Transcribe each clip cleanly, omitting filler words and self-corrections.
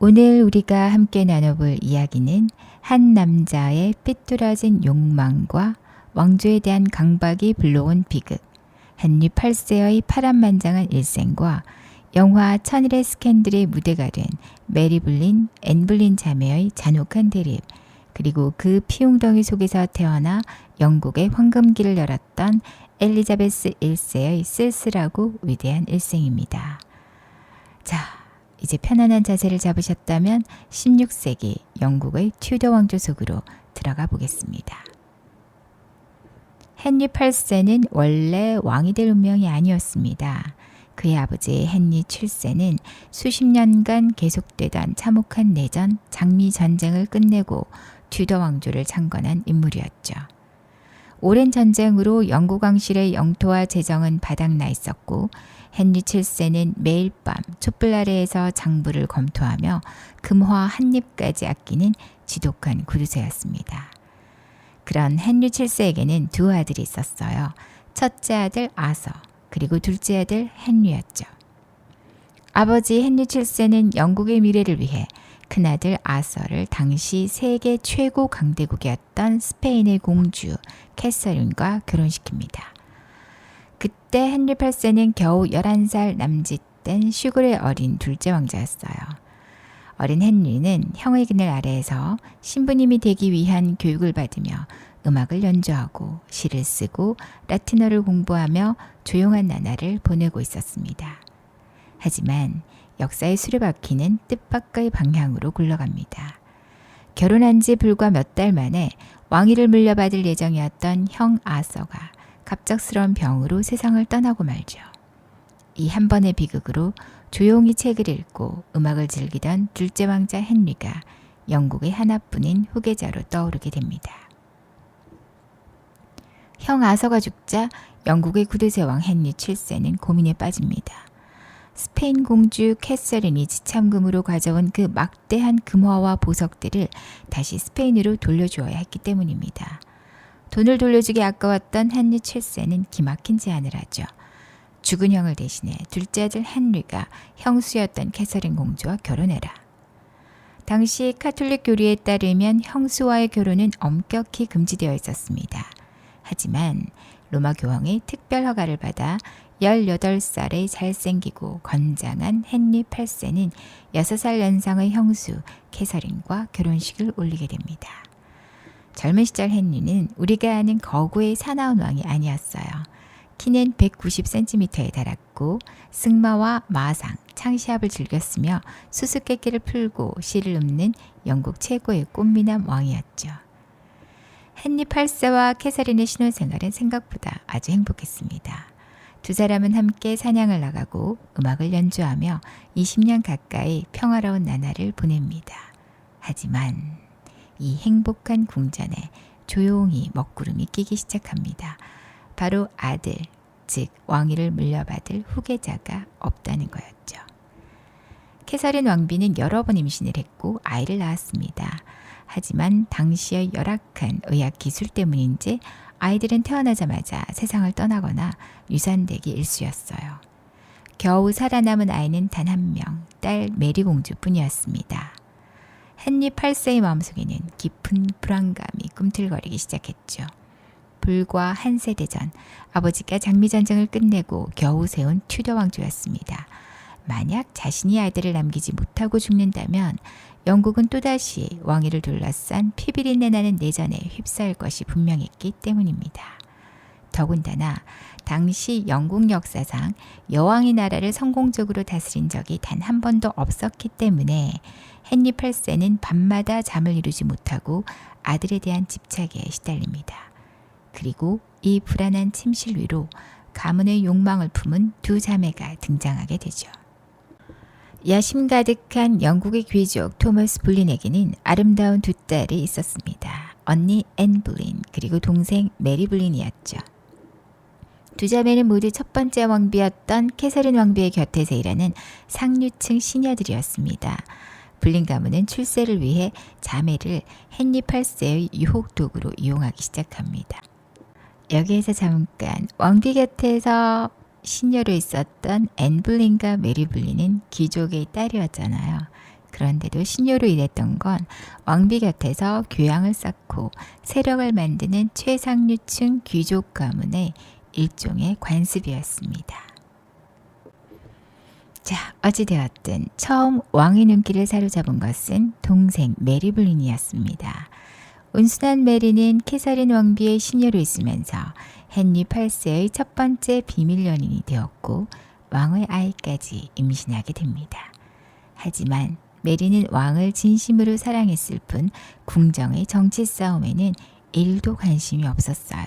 오늘 우리가 함께 나눠볼 이야기는 한 남자의 삐뚤어진 욕망과 왕조에 대한 강박이 불러온 비극, 헨리 8세의 파란만장한 일생과 영화 천일의 스캔들의 무대가 된 메리 블린, 앤 블린 자매의 잔혹한 대립, 그리고 그 피웅덩이 속에서 태어나 영국의 황금기를 열었던 엘리자베스 1세의 쓸쓸하고 위대한 일생입니다. 자, 이제 편안한 자세를 잡으셨다면 16세기 영국의 튜더 왕조 속으로 들어가 보겠습니다. 헨리 8세는 원래 왕이 될 운명이 아니었습니다. 그의 아버지 헨리 7세는 수십 년간 계속되던 참혹한 내전, 장미 전쟁을 끝내고 튜더 왕조를 창건한 인물이었죠. 오랜 전쟁으로 영국 왕실의 영토와 재정은 바닥나 있었고 헨리 7세는 매일 밤 촛불 아래에서 장부를 검토하며 금화 한 입까지 아끼는 지독한 구두쇠였습니다. 그런 헨리 7세에게는 두 아들이 있었어요. 첫째 아들 아서, 그리고 둘째 아들 헨리였죠. 아버지 헨리 7세는 영국의 미래를 위해 큰아들 아서를 당시 세계 최고 강대국이었던 스페인의 공주 캐서린과 결혼시킵니다. 그때 헨리 8세는 겨우 11살 남짓된 슈글의 어린 둘째 왕자였어요. 어린 헨리는 형의 그늘 아래에서 신부님이 되기 위한 교육을 받으며 음악을 연주하고 시를 쓰고 라틴어를 공부하며 조용한 나날을 보내고 있었습니다. 하지만 역사의 수레바퀴는 뜻밖의 방향으로 굴러갑니다. 결혼한 지 불과 몇 달 만에 왕위를 물려받을 예정이었던 형 아서가 갑작스러운 병으로 세상을 떠나고 말죠. 이 한 번의 비극으로 조용히 책을 읽고 음악을 즐기던 둘째 왕자 헨리가 영국의 하나뿐인 후계자로 떠오르게 됩니다. 형 아서가 죽자 영국의 구두쇠 왕 헨리 7세는 고민에 빠집니다. 스페인 공주 캐서린이 지참금으로 가져온 그 막대한 금화와 보석들을 다시 스페인으로 돌려주어야 했기 때문입니다. 돈을 돌려주기 아까웠던 헨리 7세는 기막힌 제안을 하죠. 죽은 형을 대신해 둘째 아들 헨리가 형수였던 캐서린 공주와 결혼해라. 당시 카톨릭 교리에 따르면 형수와의 결혼은 엄격히 금지되어 있었습니다. 하지만 로마 교황의 특별 허가를 받아 18살의 잘생기고 건장한 헨리 8세는 6살 연상의 형수 캐서린과 결혼식을 올리게 됩니다. 젊은 시절 헨리는 우리가 아는 거구의 사나운 왕이 아니었어요. 키는 190cm에 달았고 승마와 마상, 창시합을 즐겼으며 수수께끼를 풀고 시를 읊는 영국 최고의 꽃미남 왕이었죠. 헨리 8세와 캐서린의 신혼생활은 생각보다 아주 행복했습니다. 두 사람은 함께 사냥을 나가고 음악을 연주하며 20년 가까이 평화로운 나날을 보냅니다. 하지만 이 행복한 궁전에 조용히 먹구름이 끼기 시작합니다. 바로 아들, 즉 왕위를 물려받을 후계자가 없다는 거였죠. 캐서린 왕비는 여러 번 임신을 했고 아이를 낳았습니다. 하지만 당시의 열악한 의학 기술 때문인지 아이들은 태어나자마자 세상을 떠나거나 유산되기 일쑤였어요. 겨우 살아남은 아이는 단 한 명, 딸 메리 공주뿐이었습니다. 헨리 8세의 마음속에는 깊은 불안감이 꿈틀거리기 시작했죠. 불과 한 세대 전 아버지가 장미전쟁을 끝내고 겨우 세운 튜더 왕조였습니다. 만약 자신이 아이들을 남기지 못하고 죽는다면 영국은 또다시 왕위를 둘러싼 피비린내 나는 내전에 휩싸일 것이 분명했기 때문입니다. 더군다나 당시 영국 역사상 여왕이 나라를 성공적으로 다스린 적이 단 한 번도 없었기 때문에 헨리 8세는 밤마다 잠을 이루지 못하고 아들에 대한 집착에 시달립니다. 그리고 이 불안한 침실 위로 가문의 욕망을 품은 두 자매가 등장하게 되죠. 야심 가득한 영국의 귀족 토머스 블린에게는 아름다운 두 딸이 있었습니다. 언니 앤 블린 그리고 동생 메리 블린이었죠. 두 자매는 모두 첫 번째 왕비였던 캐서린 왕비의 곁에서 일하는 상류층 시녀들이었습니다. 블린 가문은 출세를 위해 자매를 헨리 8세의 유혹 도구로 이용하기 시작합니다. 여기에서 잠깐 왕비 곁에서 시녀로 있었던 앤 블린과 메리 블린은 귀족의 딸이었잖아요. 그런데도 신녀로 일했던 건 왕비 곁에서 교양을 쌓고 세력을 만드는 최상류층 귀족 가문의 일종의 관습이었습니다. 자, 어찌되었든 처음 왕의 눈길을 사로잡은 것은 동생 메리 블린이었습니다. 온순한 메리는 캐서린 왕비의 신녀로 있으면서 헨리 8세의 첫 번째 비밀 연인이 되었고 왕의 아이까지 임신하게 됩니다. 하지만 메리는 왕을 진심으로 사랑했을 뿐 궁정의 정치 싸움에는 1도 관심이 없었어요.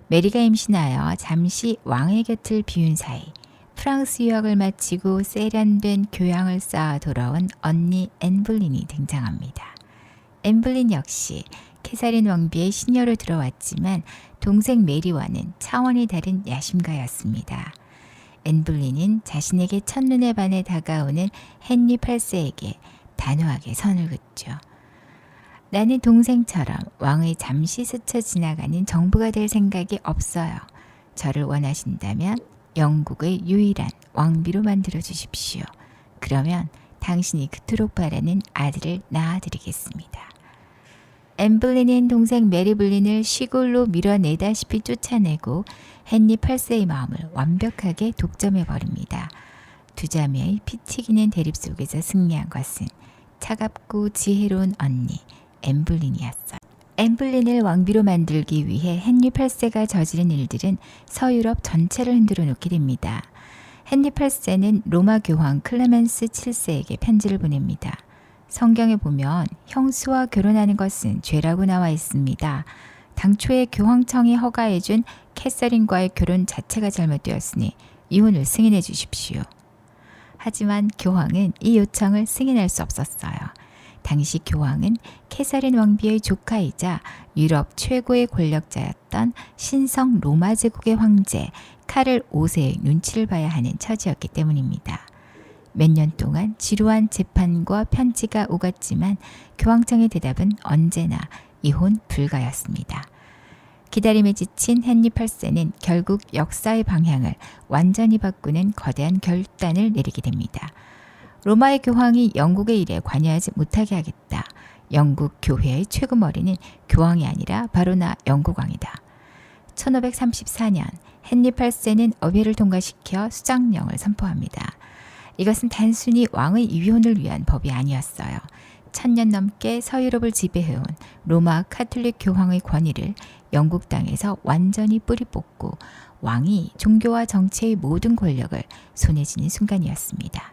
메리가 임신하여 잠시 왕의 곁을 비운 사이 프랑스 유학을 마치고 세련된 교양을 쌓아 돌아온 언니 앤 볼린이 등장합니다. 앤 볼린 역시 캐서린 왕비의 신녀로 들어왔지만 동생 메리와는 차원이 다른 야심가였습니다. 앤 볼린은 자신에게 첫눈에 반해 다가오는 헨리 8세에게 단호하게 선을 긋죠. 나는 동생처럼 왕의 잠시 스쳐 지나가는 정부가 될 생각이 없어요. 저를 원하신다면 영국의 유일한 왕비로 만들어 주십시오. 그러면 당신이 그토록 바라는 아들을 낳아드리겠습니다. 앤 볼린은 동생 메리 볼린을 시골로 밀어내다시피 쫓아내고 헨리 8세의 마음을 완벽하게 독점해버립니다. 두 자매의 피 튀기는 대립 속에서 승리한 것은 차갑고 지혜로운 언니 앤 볼린이었어요. 앤 볼린을 왕비로 만들기 위해 헨리 8세가 저지른 일들은 서유럽 전체를 흔들어 놓게 됩니다. 헨리 8세는 로마 교황 클레멘스 7세에게 편지를 보냅니다. 성경에 보면 형수와 결혼하는 것은 죄라고 나와 있습니다. 당초에 교황청이 허가해준 캐서린과의 결혼 자체가 잘못되었으니 이혼을 승인해 주십시오. 하지만 교황은 이 요청을 승인할 수 없었어요. 당시 교황은 캐서린 왕비의 조카이자 유럽 최고의 권력자였던 신성 로마 제국의 황제 카를 5세의 눈치를 봐야 하는 처지였기 때문입니다. 몇 년 동안 지루한 재판과 편지가 오갔지만 교황청의 대답은 언제나 이혼 불가였습니다. 기다림에 지친 헨리 8세는 결국 역사의 방향을 완전히 바꾸는 거대한 결단을 내리게 됩니다. 로마의 교황이 영국의 일에 관여하지 못하게 하겠다. 영국 교회의 최고머리는 교황이 아니라 바로 나 영국왕이다. 1534년 헨리 8세는 어회를 통과시켜 수장령을 선포합니다. 이것은 단순히 왕의 이혼을 위한 법이 아니었어요. 1000년 넘게 서유럽을 지배해온 로마 카톨릭 교황의 권위를 영국 땅에서 완전히 뿌리 뽑고 왕이 종교와 정치의 모든 권력을 손에 쥐는 순간이었습니다.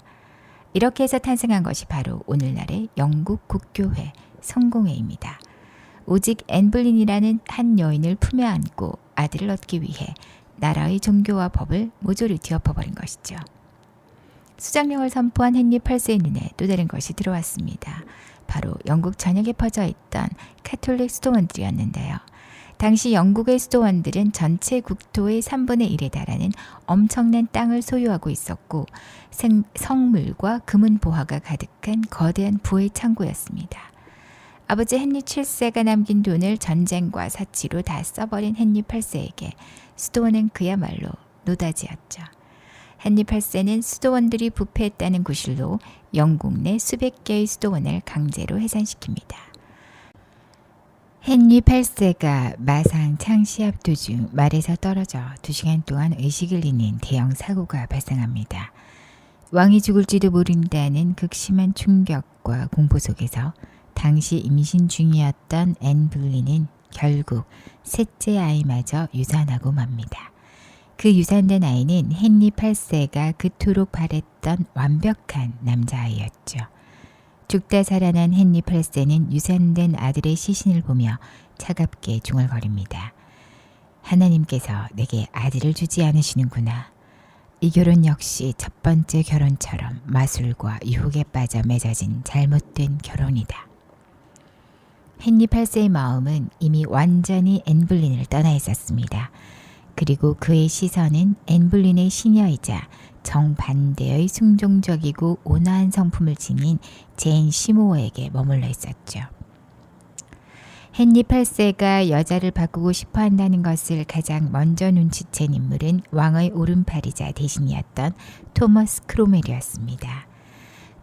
이렇게 해서 탄생한 것이 바로 오늘날의 영국 국교회 성공회입니다. 오직 앤 볼린이라는 한 여인을 품에 안고 아들을 얻기 위해 나라의 종교와 법을 모조리 뒤엎어버린 것이죠. 수장령을 선포한 헨리 8세의 눈에 또 다른 것이 들어왔습니다. 바로 영국 전역에 퍼져 있던 카톨릭 수도원들이었는데요. 당시 영국의 수도원들은 전체 국토의 3분의 1에 달하는 엄청난 땅을 소유하고 있었고 성물과 금은 보화가 가득한 거대한 부의 창고였습니다. 아버지 헨리 7세가 남긴 돈을 전쟁과 사치로 다 써버린 헨리 8세에게 수도원은 그야말로 노다지였죠. 헨리 8세는 수도원들이 부패했다는 구실로 영국 내 수백 개의 수도원을 강제로 해산시킵니다. 헨리 8세가 마상 창시합 도중 말에서 떨어져 2시간 동안 의식을 잃는 대형 사고가 발생합니다. 왕이 죽을지도 모른다는 극심한 충격과 공포 속에서 당시 임신 중이었던 앤 볼린은 결국 셋째 아이마저 유산하고 맙니다. 그 유산된 아이는 헨리 8세가 그토록 바랬던 완벽한 남자아이였죠. 죽다 살아난 헨리 8세는 유산된 아들의 시신을 보며 차갑게 중얼거립니다. 하나님께서 내게 아들을 주지 않으시는구나. 이 결혼 역시 첫 번째 결혼처럼 마술과 유혹에 빠져 맺어진 잘못된 결혼이다. 헨리 8세의 마음은 이미 완전히 앤 볼린을 떠나 있었습니다. 그리고 그의 시선은 앤 볼린의 시녀이자 정반대의 순종적이고 온화한 성품을 지닌 제인 시모어에게 머물러 있었죠. 헨리 8세가 여자를 바꾸고 싶어 한다는 것을 가장 먼저 눈치챈 인물은 왕의 오른팔이자 대신이었던 토머스 크로멜이었습니다.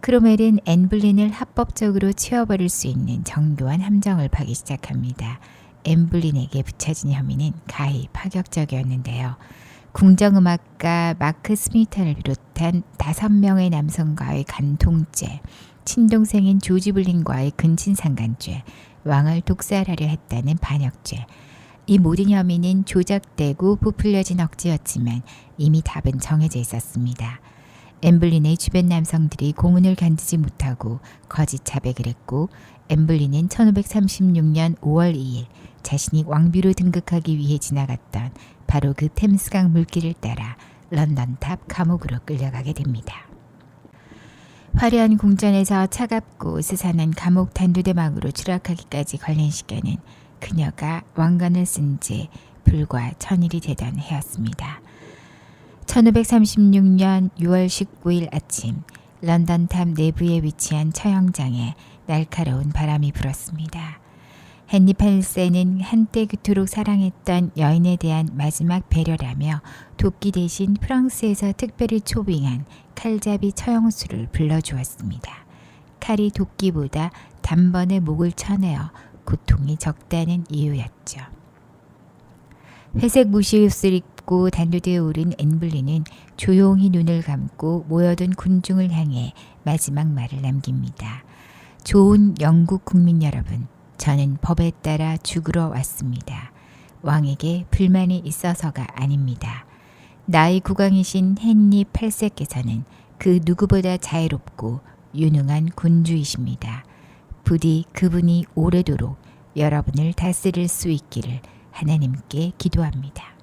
크로멜은 앤 불린을 합법적으로 치워버릴 수 있는 정교한 함정을 파기 시작합니다. 앤 불린에게 붙여진 혐의는 가히 파격적이었는데요. 궁정음악가 마크 스미턴을 비롯한 5명의 남성과의 간통죄, 친동생인 조지 불린과의 근친상간죄, 왕을 독살하려 했다는 반역죄. 이 모든 혐의는 조작되고 부풀려진 억지였지만 이미 답은 정해져 있었습니다. 엠블린의 주변 남성들이 고문을 견디지 못하고 거짓 자백을 했고 엠블린은 1536년 5월 2일 자신이 왕비로 등극하기 위해 지나갔던 바로 그 템스강 물길을 따라 런던 탑 감옥으로 끌려가게 됩니다. 화려한 궁전에서 차갑고 스산한 감옥 단두대막으로 추락하기까지 걸린 시간은 그녀가 왕관을 쓴 지 불과 1000일이 되던 해였습니다. 1536년 6월 19일 아침 런던 탑 내부에 위치한 처형장에 날카로운 바람이 불었습니다. 헨리 8세는 한때 그토록 사랑했던 여인에 대한 마지막 배려라며 도끼 대신 프랑스에서 특별히 초빙한 칼잡이 처형수를 불러주었습니다. 칼이 도끼보다 단번에 목을 쳐내어 고통이 적다는 이유였죠. 회색 무시옷을 입고 단두대에 오른 앤블린은 조용히 눈을 감고 모여든 군중을 향해 마지막 말을 남깁니다. 좋은 영국 국민 여러분, 저는 법에 따라 죽으러 왔습니다. 왕에게 불만이 있어서가 아닙니다. 나의 국왕이신 헨리 8세께서는 그 누구보다 자유롭고 유능한 군주이십니다. 부디 그분이 오래도록 여러분을 다스릴 수 있기를 하나님께 기도합니다.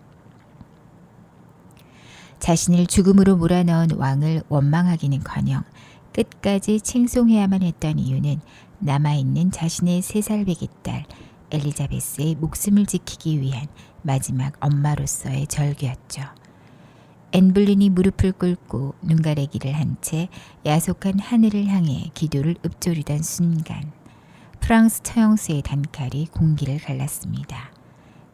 자신을 죽음으로 몰아넣은 왕을 원망하기는커녕 끝까지 칭송해야만 했던 이유는 남아있는 자신의 3살배기 딸 엘리자베스의 목숨을 지키기 위한 마지막 엄마로서의 절규였죠. 앤블린이 무릎을 꿇고 눈가래기를 한 채 야속한 하늘을 향해 기도를 읊조리던 순간 프랑스 처형수의 단칼이 공기를 갈랐습니다.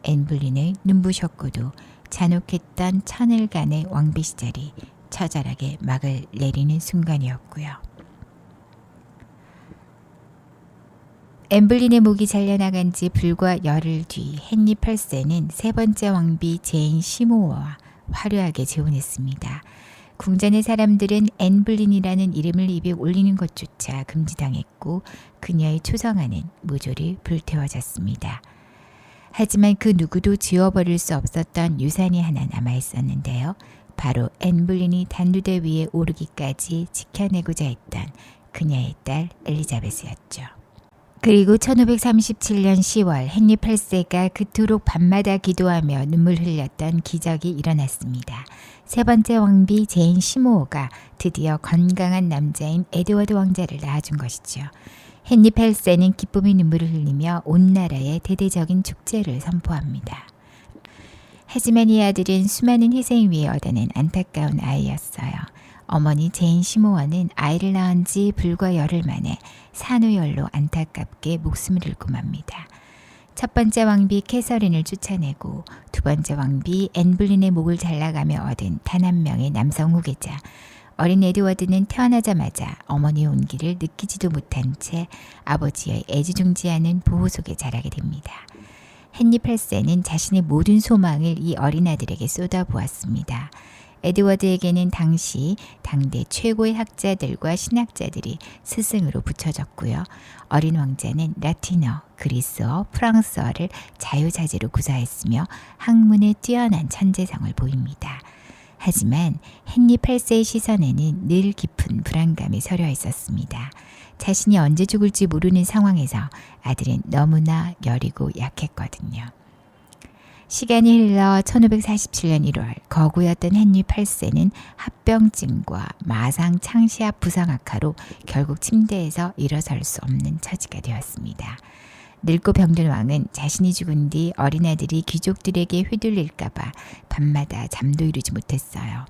앤블린의 눈부셨고도 잔혹했던 천일간의 왕비 시절이 처절하게 막을 내리는 순간이었고요. 앤블린의 목이 잘려나간 지 불과 열흘 뒤 헨리 8세는 세 번째 왕비 제인 시모어와 화려하게 재혼했습니다. 궁전의 사람들은 앤블린이라는 이름을 입에 올리는 것조차 금지당했고 그녀의 초성화는 모조리 불태워졌습니다. 하지만 그 누구도 지워버릴 수 없었던 유산이 하나 남아있었는데요. 바로 앤블린이 단두대 위에 오르기까지 지켜내고자 했던 그녀의 딸 엘리자베스였죠. 그리고 1537년 10월 헨리 8세가 그토록 밤마다 기도하며 눈물 흘렸던 기적이 일어났습니다. 세 번째 왕비 제인 시모어가 드디어 건강한 남자인 에드워드 왕자를 낳아준 것이죠. 헨리 8세는 기쁨의 눈물을 흘리며 온 나라에 대대적인 축제를 선포합니다. 하지만 이 아들은 수많은 희생 위에 얻어낸 안타까운 아이였어요. 어머니 제인 시모어는 아이를 낳은 지 불과 열흘 만에 산후열로 안타깝게 목숨을 잃고 맙니다. 첫 번째 왕비 캐서린을 쫓아내고 두 번째 왕비 앤블린의 목을 잘라가며 얻은 단 한 명의 남성 후계자 어린 에드워드는 태어나자마자 어머니의 온기를 느끼지도 못한 채 아버지의 애지중지하는 보호 속에 자라게 됩니다. 헨리 8세는 자신의 모든 소망을 이 어린 아들에게 쏟아부었습니다. 에드워드에게는 당시 당대 최고의 학자들과 신학자들이 스승으로 붙여졌고요. 어린 왕자는 라틴어, 그리스어, 프랑스어를 자유자재로 구사했으며 학문에 뛰어난 천재성을 보입니다. 하지만 헨리 8세의 시선에는 늘 깊은 불안감이 서려 있었습니다. 자신이 언제 죽을지 모르는 상황에서 아들은 너무나 여리고 약했거든요. 시간이 흘러 1547년 1월 거구였던 헨리 8세는 합병증과 마상 창시압 부상악화로 결국 침대에서 일어설 수 없는 처지가 되었습니다. 늙고 병든 왕은 자신이 죽은 뒤 어린아들이 귀족들에게 휘둘릴까봐 밤마다 잠도 이루지 못했어요.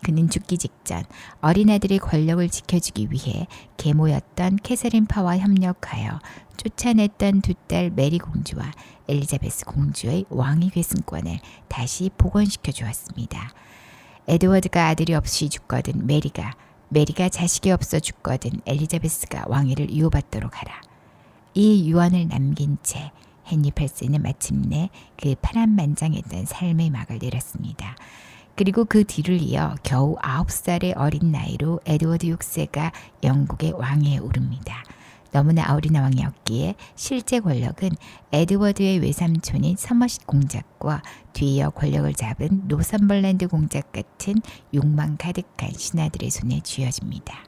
그는 죽기 직전 어린아들의 권력을 지켜주기 위해 계모였던 캐서린 파와 협력하여 쫓아냈던 두 딸 메리 공주와 엘리자베스 공주의 왕위 계승권을 다시 복원시켜 주었습니다. 에드워드가 아들이 없이 죽거든 메리가 메리가 자식이 없어 죽거든 엘리자베스가 왕위를 이어받도록 하라. 이 유언을 남긴 채 헨리 8세는 마침내 그 파란만장했던 삶의 막을 내렸습니다. 그리고 그 뒤를 이어 겨우 9살의 어린 나이로 에드워드 6세가 영국의 왕위에 오릅니다. 너무나 어린 왕이었기에 실제 권력은 에드워드의 외삼촌인 서머싯 공작과 뒤이어 권력을 잡은 노선벌랜드 공작 같은 욕망 가득한 신하들의 손에 쥐어집니다.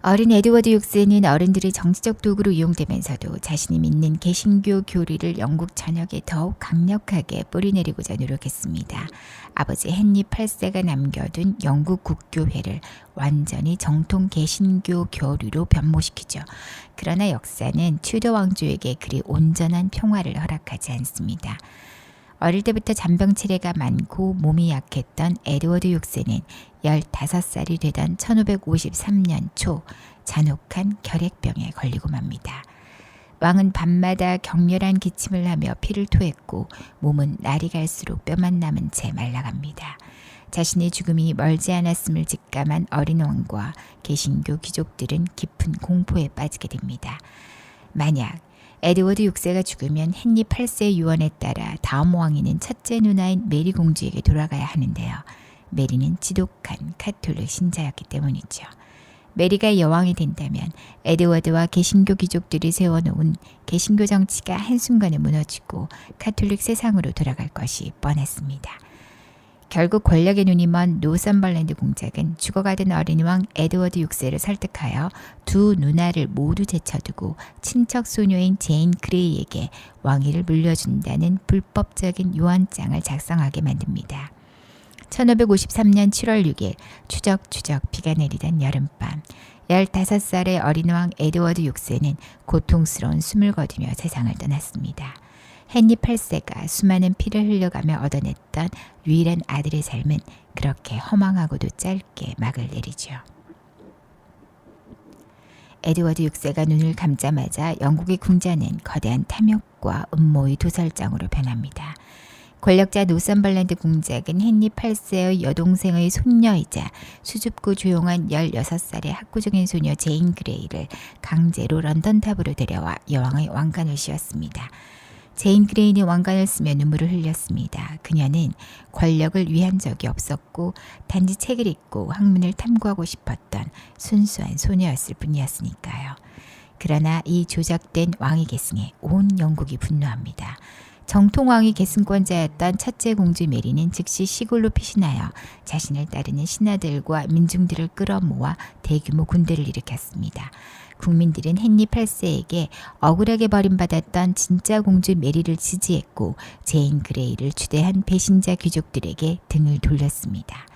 어린 에드워드 6세는 어른들의 정치적 도구로 이용되면서도 자신이 믿는 개신교 교리를 영국 전역에 더욱 강력하게 뿌리내리고자 노력했습니다. 아버지 헨리 8세가 남겨둔 영국 국교회를 완전히 정통 개신교 교리로 변모시키죠. 그러나 역사는 튜더 왕조에게 그리 온전한 평화를 허락하지 않습니다. 어릴 때부터 잔병치레가 많고 몸이 약했던 에드워드 6세는 15살이 되던 1553년 초 잔혹한 결핵병에 걸리고 맙니다. 왕은 밤마다 격렬한 기침을 하며 피를 토했고 몸은 날이 갈수록 뼈만 남은 채 말라갑니다. 자신의 죽음이 멀지 않았음을 직감한 어린 왕과 개신교 귀족들은 깊은 공포에 빠지게 됩니다. 만약 에드워드 6세가 죽으면 헨리 8세의 유언에 따라 다음 왕위는 첫째 누나인 메리 공주에게 돌아가야 하는데요. 메리는 지독한 카톨릭 신자였기 때문이죠. 메리가 여왕이 된다면 에드워드와 개신교 귀족들이 세워놓은 개신교 정치가 한순간에 무너지고 카톨릭 세상으로 돌아갈 것이 뻔했습니다. 결국 권력의 눈이 먼 노선벌랜드 공작은 죽어가던 어린 왕 에드워드 6세를 설득하여 두 누나를 모두 제쳐두고 친척 소녀인 제인 그레이에게 왕위를 물려준다는 불법적인 유언장을 작성하게 만듭니다. 1553년 7월 6일 추적추적 비가 내리던 여름밤 15살의 어린 왕 에드워드 6세는 고통스러운 숨을 거두며 세상을 떠났습니다. 헨리 8세가 수많은 피를 흘려가며 얻어냈던 유일한 아들의 삶은 그렇게 허망하고도 짧게 막을 내리죠. 에드워드 6세가 눈을 감자마자 영국의 궁전은 거대한 탐욕과 음모의 도살장으로 변합니다. 권력자 노선벌랜드 공작은 헨리 8세의 여동생의 손녀이자 수줍고 조용한 16살의 학구적인 소녀 제인 그레이를 강제로 런던탑으로 데려와 여왕의 왕관을 씌웠습니다. 제인 그레이는 왕관을 쓰며 눈물을 흘렸습니다. 그녀는 권력을 위한 적이 없었고 단지 책을 읽고 학문을 탐구하고 싶었던 순수한 소녀였을 뿐이었으니까요. 그러나 이 조작된 왕위 계승에 온 영국이 분노합니다. 정통 왕위 계승권자였던 첫째 공주 메리는 즉시 시골로 피신하여 자신을 따르는 신하들과 민중들을 끌어모아 대규모 군대를 일으켰습니다. 국민들은 헨리 8세에게 억울하게 버림받았던 진짜 공주 메리를 지지했고 제인 그레이를 추대한 배신자 귀족들에게 등을 돌렸습니다.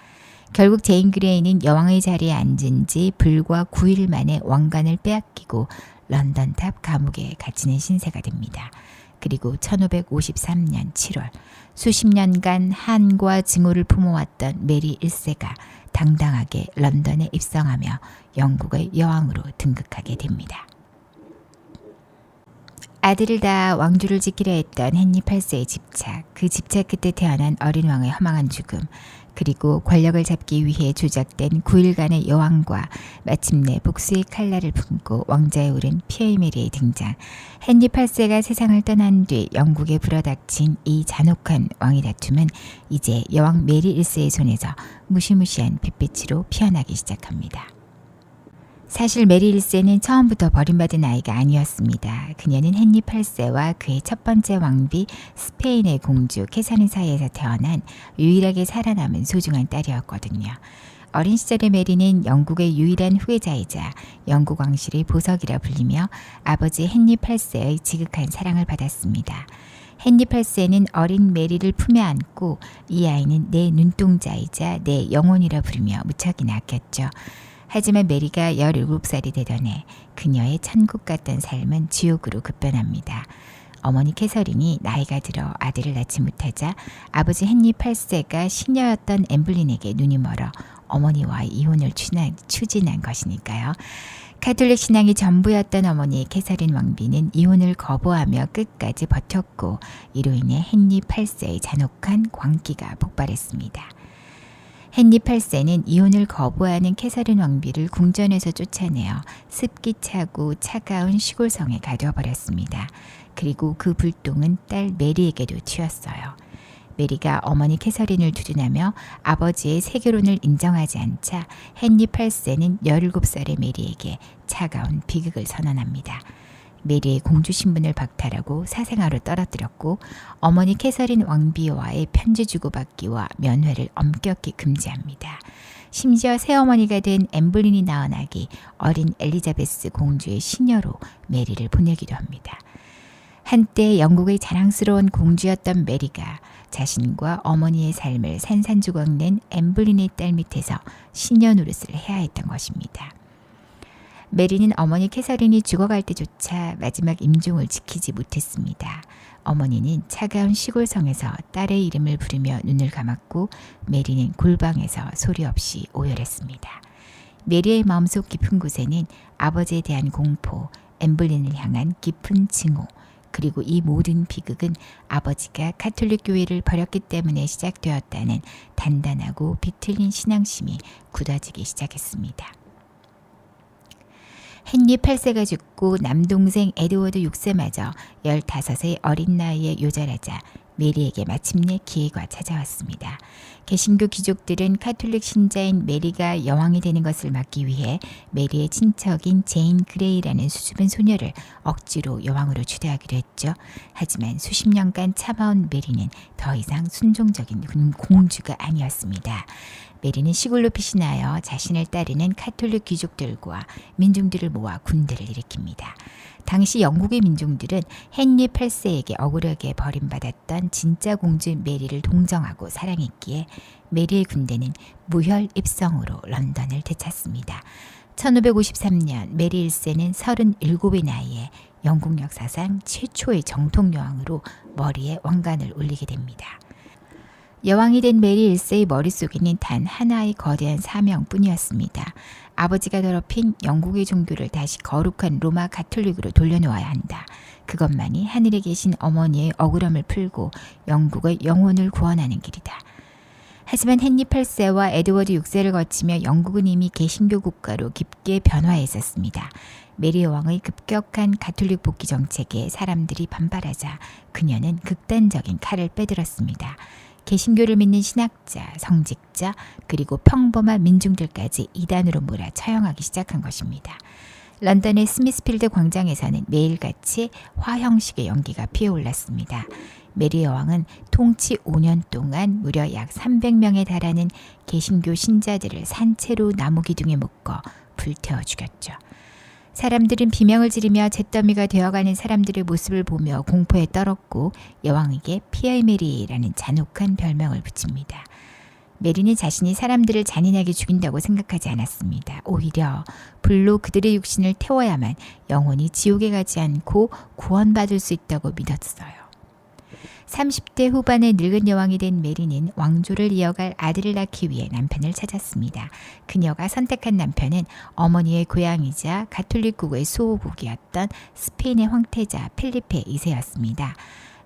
결국 제인 그레이는 여왕의 자리에 앉은 지 불과 9일 만에 왕관을 빼앗기고 런던탑 감옥에 갇히는 신세가 됩니다. 그리고 1553년 7월 수십 년간 한과 증오를 품어왔던 메리 1세가 당당하게 런던에 입성하며 영국의 여왕으로 등극하게 됩니다. 아들을 낳아 왕조를 지키려 했던 헨리 8세의 집착, 그 집착 끝에 태어난 어린 왕의 허망한 죽음, 그리고 권력을 잡기 위해 조작된 9일간의 여왕과 마침내 복수의 칼날을 품고 왕자에 오른 피에르 메리의 등장, 헨리 8세가 세상을 떠난 뒤 영국에 불어닥친 이 잔혹한 왕위 다툼은 이제 여왕 메리 1세의 손에서 무시무시한 핏빛으로 피어나기 시작합니다. 사실 메리 1세는 처음부터 버림받은 아이가 아니었습니다. 그녀는 헨리 8세와 그의 첫 번째 왕비 스페인의 공주 캐서린 사이에서 태어난 유일하게 살아남은 소중한 딸이었거든요. 어린 시절의 메리는 영국의 유일한 후계자이자 영국 왕실의 보석이라 불리며 아버지 헨리 8세의 지극한 사랑을 받았습니다. 헨리 8세는 어린 메리를 품에 안고 이 아이는 내 눈동자이자 내 영혼이라 부르며 무척이나 아꼈죠. 하지만 메리가 17살이 되던 해 그녀의 천국 같던 삶은 지옥으로 급변합니다. 어머니 캐서린이 나이가 들어 아들을 낳지 못하자 아버지 헨리 8세가 시녀였던 엠블린에게 눈이 멀어 어머니와의 이혼을 추진한 것이니까요. 카톨릭 신앙이 전부였던 어머니 캐서린 왕비는 이혼을 거부하며 끝까지 버텼고 이로 인해 헨리 8세의 잔혹한 광기가 폭발했습니다. 헨리 8세는 이혼을 거부하는 캐서린 왕비를 궁전에서 쫓아내어 습기 차고 차가운 시골성에 가둬버렸습니다. 그리고 그 불똥은 딸 메리에게도 튀었어요. 메리가 어머니 캐서린을 두둔하며 아버지의 세결혼을 인정하지 않자 헨리 8세는 17살의 메리에게 차가운 비극을 선언합니다. 메리의 공주 신분을 박탈하고 사생아로 떨어뜨렸고 어머니 캐서린 왕비와의 편지 주고받기와 면회를 엄격히 금지합니다. 심지어 새어머니가 된 엠블린이 낳은 아기 어린 엘리자베스 공주의 시녀로 메리를 보내기도 합니다. 한때 영국의 자랑스러운 공주였던 메리가 자신과 어머니의 삶을 산산조각 낸 엠블린의 딸 밑에서 시녀 노릇을 해야 했던 것입니다. 메리는 어머니 캐서린이 죽어갈 때조차 마지막 임종을 지키지 못했습니다. 어머니는 차가운 시골성에서 딸의 이름을 부르며 눈을 감았고 메리는 골방에서 소리 없이 오열했습니다. 메리의 마음속 깊은 곳에는 아버지에 대한 공포, 엠블린을 향한 깊은 증오, 그리고 이 모든 비극은 아버지가 가톨릭 교회를 버렸기 때문에 시작되었다는 단단하고 비틀린 신앙심이 굳어지기 시작했습니다. 헨리 8세가 죽고 남동생 에드워드 6세마저 15의 어린 나이에 요절하자 메리에게 마침내 기회가 찾아왔습니다. 개신교 귀족들은 카톨릭 신자인 메리가 여왕이 되는 것을 막기 위해 메리의 친척인 제인 그레이라는 수줍은 소녀를 억지로 여왕으로 추대하기로 했죠. 하지만 수십 년간 참아온 메리는 더 이상 순종적인 공주가 아니었습니다. 메리는 시골로 피신하여 자신을 따르는 카톨릭 귀족들과 민중들을 모아 군대를 일으킵니다. 당시 영국의 민중들은 헨리 8세에게 억울하게 버림받았던 진짜 공주 메리를 동정하고 사랑했기에 메리의 군대는 무혈 입성으로 런던을 되찾습니다. 1553년 메리 1세는 37의 나이에 영국 역사상 최초의 정통 여왕으로 머리에 왕관을 올리게 됩니다. 여왕이 된 메리 1세의 머릿속에는 단 하나의 거대한 사명뿐이었습니다. 아버지가 더럽힌 영국의 종교를 다시 거룩한 로마 가톨릭으로 돌려놓아야 한다. 그것만이 하늘에 계신 어머니의 억울함을 풀고 영국의 영혼을 구원하는 길이다. 하지만 헨리 8세와 에드워드 6세를 거치며 영국은 이미 개신교 국가로 깊게 변화해 있었습니다. 메리 여왕의 급격한 가톨릭 복귀 정책에 사람들이 반발하자 그녀는 극단적인 칼을 빼들었습니다. 개신교를 믿는 신학자, 성직자, 그리고 평범한 민중들까지 이단으로 몰아 처형하기 시작한 것입니다. 런던의 스미스필드 광장에서는 매일같이 화형식의 연기가 피어올랐습니다. 메리 여왕은 통치 5년 동안 무려 약 300명에 달하는 개신교 신자들을 산채로 나무 기둥에 묶어 불태워 죽였죠. 사람들은 비명을 지르며 잿더미가 되어가는 사람들의 모습을 보며 공포에 떨었고 여왕에게 피아의 메리라는 잔혹한 별명을 붙입니다. 메리는 자신이 사람들을 잔인하게 죽인다고 생각하지 않았습니다. 오히려 불로 그들의 육신을 태워야만 영혼이 지옥에 가지 않고 구원받을 수 있다고 믿었어요. 30대 후반의 늙은 여왕이 된 메리는 왕조를 이어갈 아들을 낳기 위해 남편을 찾았습니다. 그녀가 선택한 남편은 어머니의 고향이자 가톨릭국의 수호국이었던 스페인의 황태자 필리페 2세였습니다.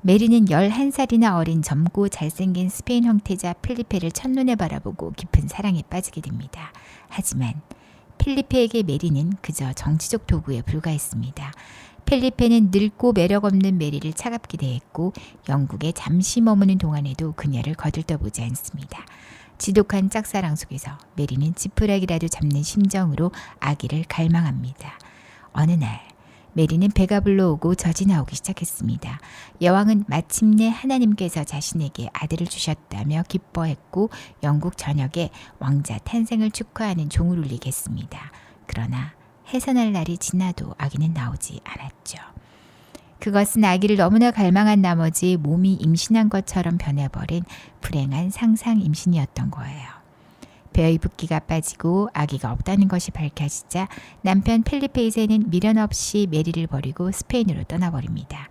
메리는 11살이나 어린 젊고 잘생긴 스페인 황태자 필리페를 첫눈에 바라보고 깊은 사랑에 빠지게 됩니다. 하지만 필리페에게 메리는 그저 정치적 도구에 불과했습니다. 필리페는 늙고 매력 없는 메리를 차갑게 대했고 영국에 잠시 머무는 동안에도 그녀를 거들떠보지 않습니다. 지독한 짝사랑 속에서 메리는 지푸라기라도 잡는 심정으로 아기를 갈망합니다. 어느 날 메리는 배가 불러오고 젖이 나오기 시작했습니다. 여왕은 마침내 하나님께서 자신에게 아들을 주셨다며 기뻐했고 영국 전역에 왕자 탄생을 축하하는 종을 울리게 했습니다. 그러나 해산할 날이 지나도 아기는 나오지 않았죠. 그것은 아기를 너무나 갈망한 나머지 몸이 임신한 것처럼 변해버린 불행한 상상 임신이었던 거예요. 배의 붓기가 빠지고 아기가 없다는 것이 밝혀지자 남편 필리페 2세는 미련 없이 메리를 버리고 스페인으로 떠나버립니다.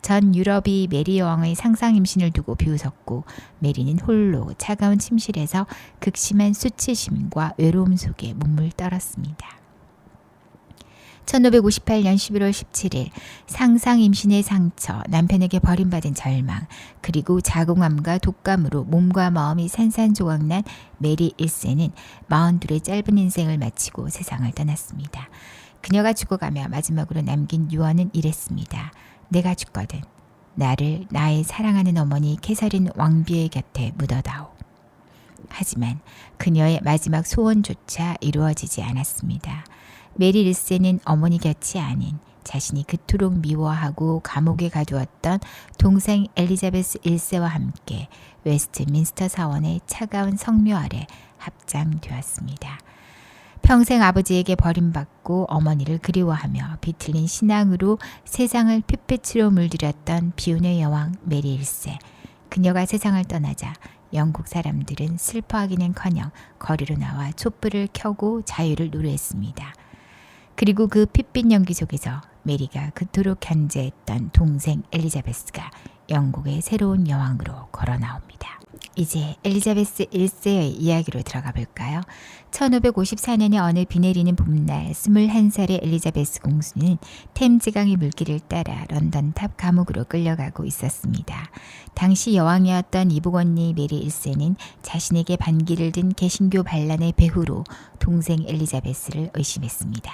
전 유럽이 메리 여왕의 상상 임신을 두고 비웃었고 메리는 홀로 차가운 침실에서 극심한 수치심과 외로움 속에 몸을 떨었습니다. 1558년 11월 17일 상상 임신의 상처, 남편에게 버림받은 절망, 그리고 자궁암과 독감으로 몸과 마음이 산산조각난 메리 1세는 42의 짧은 인생을 마치고 세상을 떠났습니다. 그녀가 죽어가며 마지막으로 남긴 유언은 이랬습니다. 내가 죽거든 나를 나의 사랑하는 어머니 캐서린 왕비의 곁에 묻어다오. 하지만 그녀의 마지막 소원조차 이루어지지 않았습니다. 메리 1세는 어머니 곁이 아닌 자신이 그토록 미워하고 감옥에 가두었던 동생 엘리자베스 1세와 함께 웨스트민스터 사원의 차가운 성묘 아래 합장되었습니다. 평생 아버지에게 버림받고 어머니를 그리워하며 비틀린 신앙으로 세상을 핏빛으로 물들였던 비운의 여왕 메리 1세. 그녀가 세상을 떠나자 영국 사람들은 슬퍼하기는커녕 거리로 나와 촛불을 켜고 자유를 노래했습니다. 그리고 그 핏빛 연기 속에서 메리가 그토록 견제했던 동생 엘리자베스가 영국의 새로운 여왕으로 걸어 나옵니다. 이제 엘리자베스 1세의 이야기로 들어가 볼까요? 1554년의 어느 비 내리는 봄날 21살의 엘리자베스 공주는 템즈강의 물길을 따라 런던 탑 감옥으로 끌려가고 있었습니다. 당시 여왕이었던 이복 언니 메리 1세는 자신에게 반기를 든 개신교 반란의 배후로 동생 엘리자베스를 의심했습니다.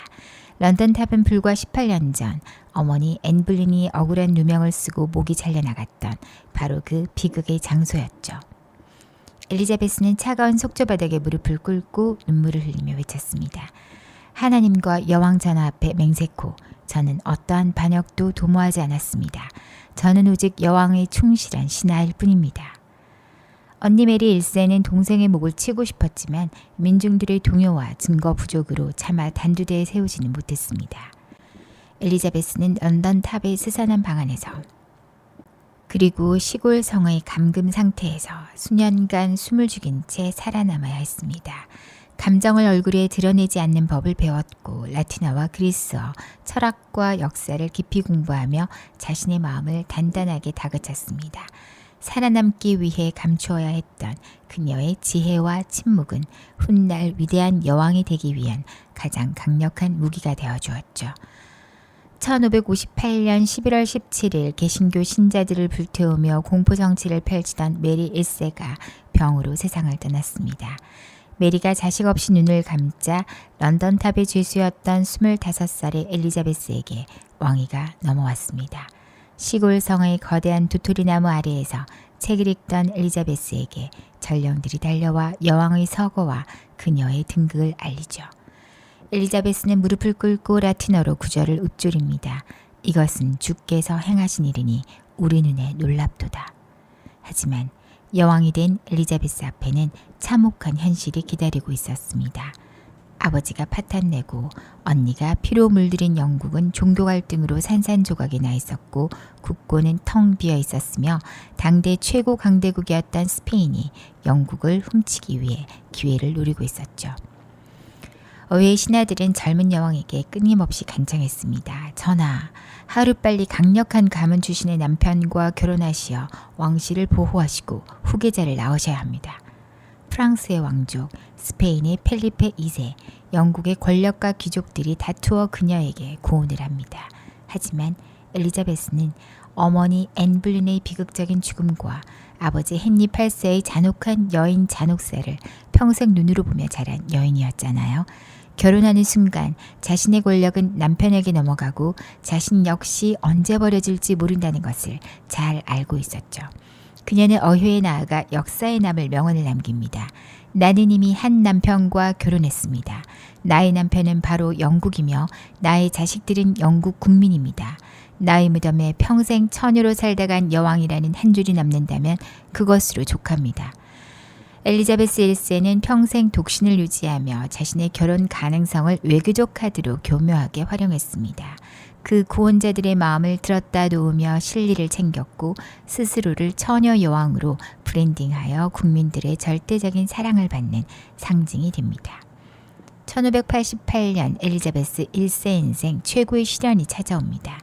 런던 탑은 불과 18년 전 어머니 앤 불린이 억울한 누명을 쓰고 목이 잘려나갔던 바로 그 비극의 장소였죠. 엘리자베스는 차가운 속죄바닥에 무릎을 꿇고 눈물을 흘리며 외쳤습니다. 하나님과 여왕 전하 앞에 맹세코 저는 어떠한 반역도 도모하지 않았습니다. 저는 오직 여왕의 충실한 신하일 뿐입니다. 언니 메리 1세는 동생의 목을 치고 싶었지만 민중들의 동요와 증거 부족으로 차마 단두대에 세우지는 못했습니다. 엘리자베스는 런던 탑의 스산한 방 안에서 그리고 시골 성의 감금 상태에서 수년간 숨을 죽인 채 살아남아야 했습니다. 감정을 얼굴에 드러내지 않는 법을 배웠고 라틴어와 그리스어, 철학과 역사를 깊이 공부하며 자신의 마음을 단단하게 다그쳤습니다. 살아남기 위해 감추어야 했던 그녀의 지혜와 침묵은 훗날 위대한 여왕이 되기 위한 가장 강력한 무기가 되어주었죠. 1558년 11월 17일 개신교 신자들을 불태우며 공포정치를 펼치던 메리 1세가 병으로 세상을 떠났습니다. 메리가 자식 없이 눈을 감자 런던 탑의 죄수였던 25살의 엘리자베스에게 왕위가 넘어왔습니다. 시골 성의 거대한 도토리나무 아래에서 책을 읽던 엘리자베스에게 전령들이 달려와 여왕의 서거와 그녀의 등극을 알리죠. 엘리자베스는 무릎을 꿇고 라틴어로 구절을 읊조립니다. 이것은 주께서 행하신 일이니 우리 눈에 놀랍도다. 하지만 여왕이 된 엘리자베스 앞에는 참혹한 현실이 기다리고 있었습니다. 아버지가 파탄내고 언니가 피로 물들인 영국은 종교 갈등으로 산산조각이 나 있었고 국고는 텅 비어 있었으며 당대 최고 강대국이었던 스페인이 영국을 훔치기 위해 기회를 노리고 있었죠. 의회의 신하들은 젊은 여왕에게 끊임없이 간청했습니다. 전하, 하루빨리 강력한 가문 출신의 남편과 결혼하시어 왕실을 보호하시고 후계자를 낳으셔야 합니다. 프랑스의 왕족, 스페인의 펠리페 2세, 영국의 권력과 귀족들이 다투어 그녀에게 고언을 합니다. 하지만 엘리자베스는 어머니 앤 불린의 비극적인 죽음과 아버지 헨리 8세의 잔혹한 여인 잔혹사를 평생 눈으로 보며 자란 여인이었잖아요. 결혼하는 순간 자신의 권력은 남편에게 넘어가고 자신 역시 언제 버려질지 모른다는 것을 잘 알고 있었죠. 그녀는 어휘에 나아가 역사에 남을 명언을 남깁니다. 나는 이미 한 남편과 결혼했습니다. 나의 남편은 바로 영국이며 나의 자식들은 영국 국민입니다. 나의 무덤에 평생 처녀로 살다 간 여왕이라는 한 줄이 남는다면 그것으로 족합니다. 엘리자베스 1세는 평생 독신을 유지하며 자신의 결혼 가능성을 외교적 카드로 교묘하게 활용했습니다. 그 구원자들의 마음을 들었다 놓으며 실리를 챙겼고 스스로를 처녀 여왕으로 브랜딩하여 국민들의 절대적인 사랑을 받는 상징이 됩니다. 1588년 엘리자베스 1세 인생 최고의 시련이 찾아옵니다.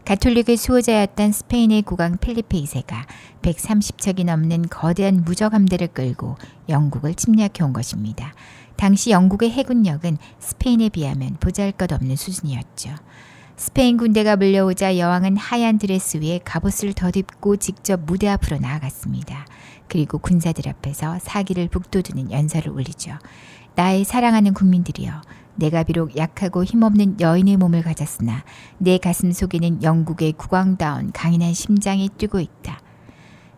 가톨릭의 수호자였던 스페인의 국왕 펠리페 2세가 130척이 넘는 거대한 무적 함대를 끌고 영국을 침략해 온 것입니다. 당시 영국의 해군력은 스페인에 비하면 보잘것없는 수준이었죠. 스페인 군대가 물려오자 여왕은 하얀 드레스 위에 갑옷을 덧입고 직접 무대 앞으로 나아갔습니다. 그리고 군사들 앞에서 사기를 북돋우는 연설을 올리죠. 나의 사랑하는 국민들이여, 내가 비록 약하고 힘없는 여인의 몸을 가졌으나 내 가슴 속에는 영국의 국왕다운 강인한 심장이 뛰고 있다.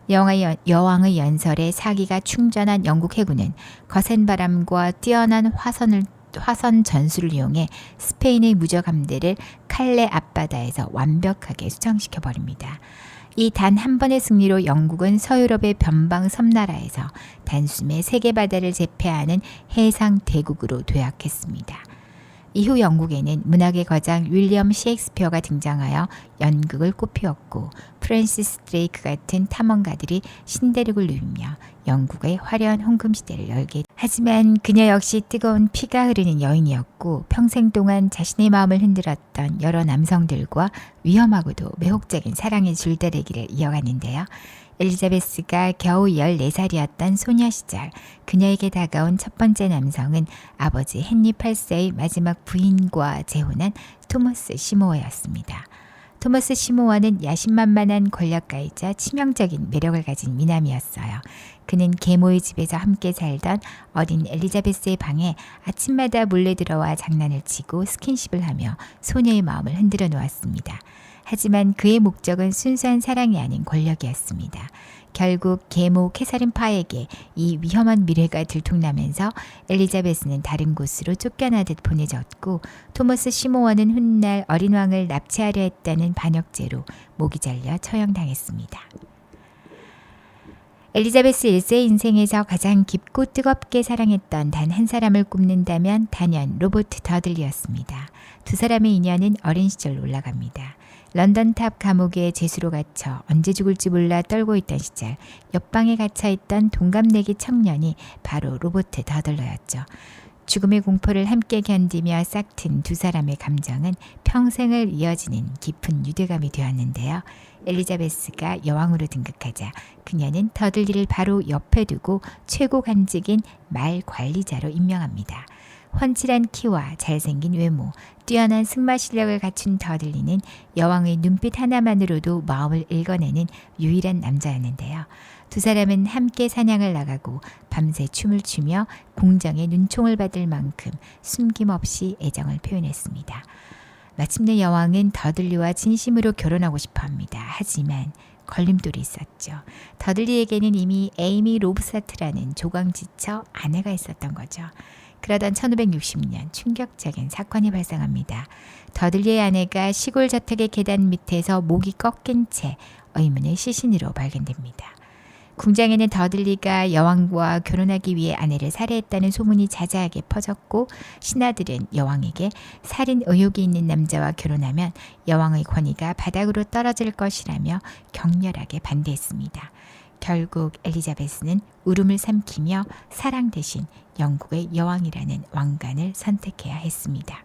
여왕의 연설에 사기가 충전한 영국 해군은 거센 바람과 뛰어난 화선 전술을 이용해 스페인의 무적 함대를 칼레 앞바다에서 완벽하게 수정시켜 버립니다. 이 단 한 번의 승리로 영국은 서유럽의 변방 섬나라에서 단숨에 세계 바다를 제패하는 해상 대국으로 도약했습니다. 이후 영국에는 문학의 거장 윌리엄 셰익스피어가 등장하여 연극을 꽃피웠고 프랜시스 드레이크 같은 탐험가들이 신대륙을 누비며 영국의 화려한 황금시대를 열게. 하지만 그녀 역시 뜨거운 피가 흐르는 여인이었고 평생 동안 자신의 마음을 흔들었던 여러 남성들과 위험하고도 매혹적인 사랑의 줄다리기를 이어갔는데요. 엘리자베스가 겨우 14살이었던 소녀 시절 그녀에게 다가온 첫 번째 남성은 아버지 헨리 8세의 마지막 부인과 재혼한 토머스 시모어였습니다. 토머스 시모어는 야심만만한 권력가이자 치명적인 매력을 가진 미남이었어요. 그는 계모의 집에서 함께 살던 어린 엘리자베스의 방에 아침마다 몰래 들어와 장난을 치고 스킨십을 하며 소녀의 마음을 흔들어 놓았습니다. 하지만 그의 목적은 순수한 사랑이 아닌 권력이었습니다. 결국 계모 캐서린 파에게 이 위험한 미래가 들통나면서 엘리자베스는 다른 곳으로 쫓겨나듯 보내졌고 토머스 시모어는 훗날 어린 왕을 납치하려 했다는 반역죄로 목이 잘려 처형당했습니다. 엘리자베스 1세의 인생에서 가장 깊고 뜨겁게 사랑했던 단 한 사람을 꼽는다면 단연 로버트 더들리였습니다. 두 사람의 인연은 어린 시절로 올라갑니다. 런던 탑 감옥에 죄수로 갇혀 언제 죽을지 몰라 떨고 있던 시절 옆방에 갇혀있던 동갑내기 청년이 바로 로버트 더들러였죠. 죽음의 공포를 함께 견디며 싹튼 두 사람의 감정은 평생을 이어지는 깊은 유대감이 되었는데요. 엘리자베스가 여왕으로 등극하자 그녀는 더들리를 바로 옆에 두고 최고 간직인 말 관리자로 임명합니다. 훤칠한 키와 잘생긴 외모, 뛰어난 승마 실력을 갖춘 더들리는 여왕의 눈빛 하나만으로도 마음을 읽어내는 유일한 남자였는데요. 두 사람은 함께 사냥을 나가고 밤새 춤을 추며 공정의 눈총을 받을 만큼 숨김없이 애정을 표현했습니다. 마침내 여왕은 더들리와 진심으로 결혼하고 싶어합니다. 하지만 걸림돌이 있었죠. 더들리에게는 이미 에이미 로브사트라는 조광지처 아내가 있었던 거죠. 그러던 1560년 충격적인 사건이 발생합니다. 더들리의 아내가 시골 저택의 계단 밑에서 목이 꺾인 채 의문의 시신으로 발견됩니다. 궁장에는 더들리가 여왕과 결혼하기 위해 아내를 살해했다는 소문이 자자하게 퍼졌고 신하들은 여왕에게 살인 의혹이 있는 남자와 결혼하면 여왕의 권위가 바닥으로 떨어질 것이라며 격렬하게 반대했습니다. 결국 엘리자베스는 울음을 삼키며 사랑 대신 영국의 여왕이라는 왕관을 선택해야 했습니다.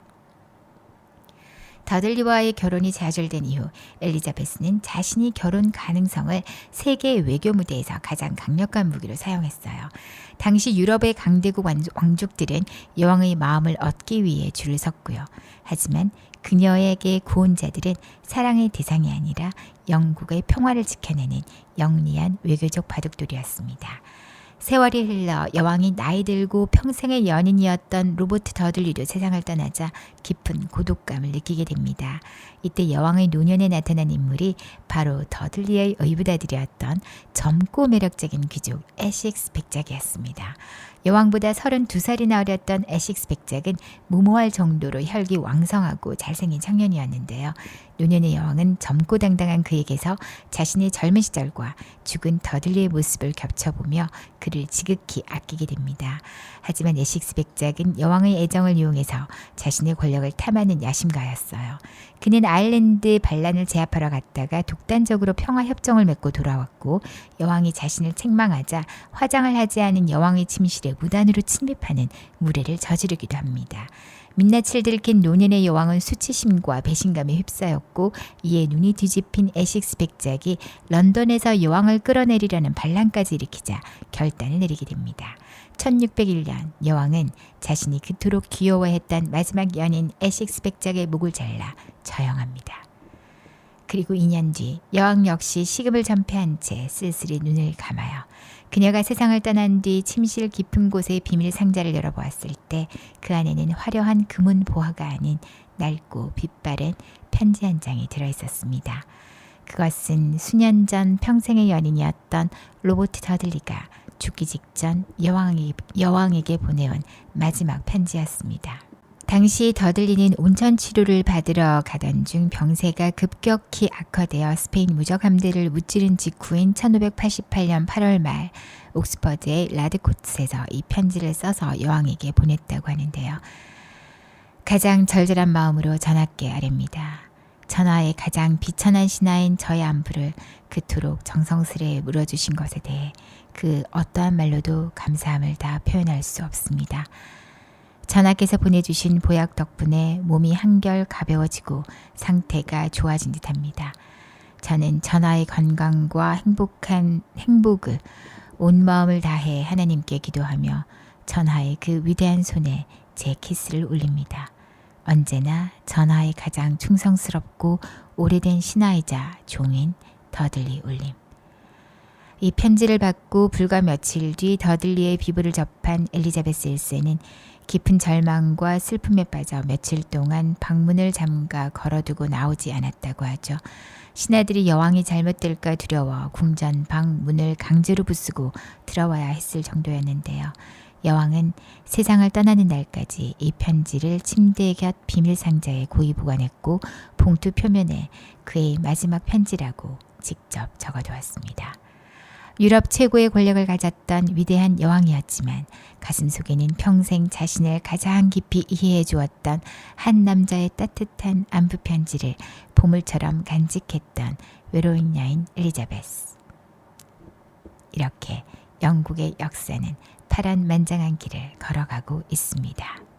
더들리와의 결혼이 좌절된 이후 엘리자베스는 자신이 결혼 가능성을 세계 외교 무대에서 가장 강력한 무기로 사용했어요. 당시 유럽의 강대국 왕족들은 여왕의 마음을 얻기 위해 줄을 섰고요. 하지만 그녀에게 구원자들은 사랑의 대상이 아니라 영국의 평화를 지켜내는 영리한 외교적 바둑돌이었습니다. 세월이 흘러 여왕이 나이 들고 평생의 연인이었던 로버트 더들리도 세상을 떠나자 깊은 고독감을 느끼게 됩니다. 이때 여왕의 노년에 나타난 인물이 바로 더들리의 의붓아들이었던 젊고 매력적인 귀족 에식스 백작이었습니다. 여왕보다 32살이나 어렸던 에식스 백작은 무모할 정도로 혈기 왕성하고 잘생긴 청년이었는데요. 노년의 여왕은 젊고 당당한 그에게서 자신의 젊은 시절과 죽은 더들리의 모습을 겹쳐보며 그를 지극히 아끼게 됩니다. 하지만 에식스 백작은 여왕의 애정을 이용해서 자신의 권력을 탐하는 야심가였어요. 그는 아일랜드 반란을 제압하러 갔다가 독단적으로 평화협정을 맺고 돌아왔고 여왕이 자신을 책망하자 화장을 하지 않은 여왕의 침실에 무단으로 침입하는 무례를 저지르기도 합니다. 민낯을 들킨 노년의 여왕은 수치심과 배신감에 휩싸였고 이에 눈이 뒤집힌 에식스 백작이 런던에서 여왕을 끌어내리려는 반란까지 일으키자 결단을 내리게 됩니다. 1601년 여왕은 자신이 그토록 귀여워했던 마지막 연인 에식스 백작의 목을 잘라 처형합니다. 그리고 2년 뒤 여왕 역시 식음을 전폐한 채 쓸쓸히 눈을 감아요. 그녀가 세상을 떠난 뒤 침실 깊은 곳의 비밀 상자를 열어보았을 때 그 안에는 화려한 금은 보화가 아닌 낡고 빛바랜 편지 한 장이 들어있었습니다. 그것은 수년 전 평생의 연인이었던 로버트 더들리가 죽기 직전 여왕에게 보내온 마지막 편지였습니다. 당시 더들리는 온천 치료를 받으러 가던 중 병세가 급격히 악화되어 스페인 무적 함대를 무찌른 직후인 1588년 8월 말 옥스퍼드의 라드코츠에서 이 편지를 써서 여왕에게 보냈다고 하는데요. 가장 절절한 마음으로 전하께 아뢰입니다. 전하의 가장 비천한 신하인 저의 안부를 그토록 정성스레 물어주신 것에 대해 그 어떠한 말로도 감사함을 다 표현할 수 없습니다. 전하께서 보내주신 보약 덕분에 몸이 한결 가벼워지고 상태가 좋아진 듯합니다. 저는 전하의 건강과 행복을 온 마음을 다해 하나님께 기도하며 전하의 그 위대한 손에 제 키스를 올립니다. 언제나 전하의 가장 충성스럽고 오래된 신하이자 종인 더들리 올림. 이 편지를 받고 불과 며칠 뒤 더들리의 비부를 접한 엘리자베스 1세는 깊은 절망과 슬픔에 빠져 며칠 동안 방문을 잠가 걸어두고 나오지 않았다고 하죠. 신하들이 여왕이 잘못될까 두려워 궁전 방 문을 강제로 부수고 들어와야 했을 정도였는데요. 여왕은 세상을 떠나는 날까지 이 편지를 침대 곁 비밀 상자에 고이 보관했고 봉투 표면에 그의 마지막 편지라고 직접 적어두었습니다. 유럽 최고의 권력을 가졌던 위대한 여왕이었지만 가슴속에는 평생 자신을 가장 깊이 이해해 주었던 한 남자의 따뜻한 안부 편지를 보물처럼 간직했던 외로운 여인 엘리자베스. 이렇게 영국의 역사는 파란만장한 길을 걸어가고 있습니다.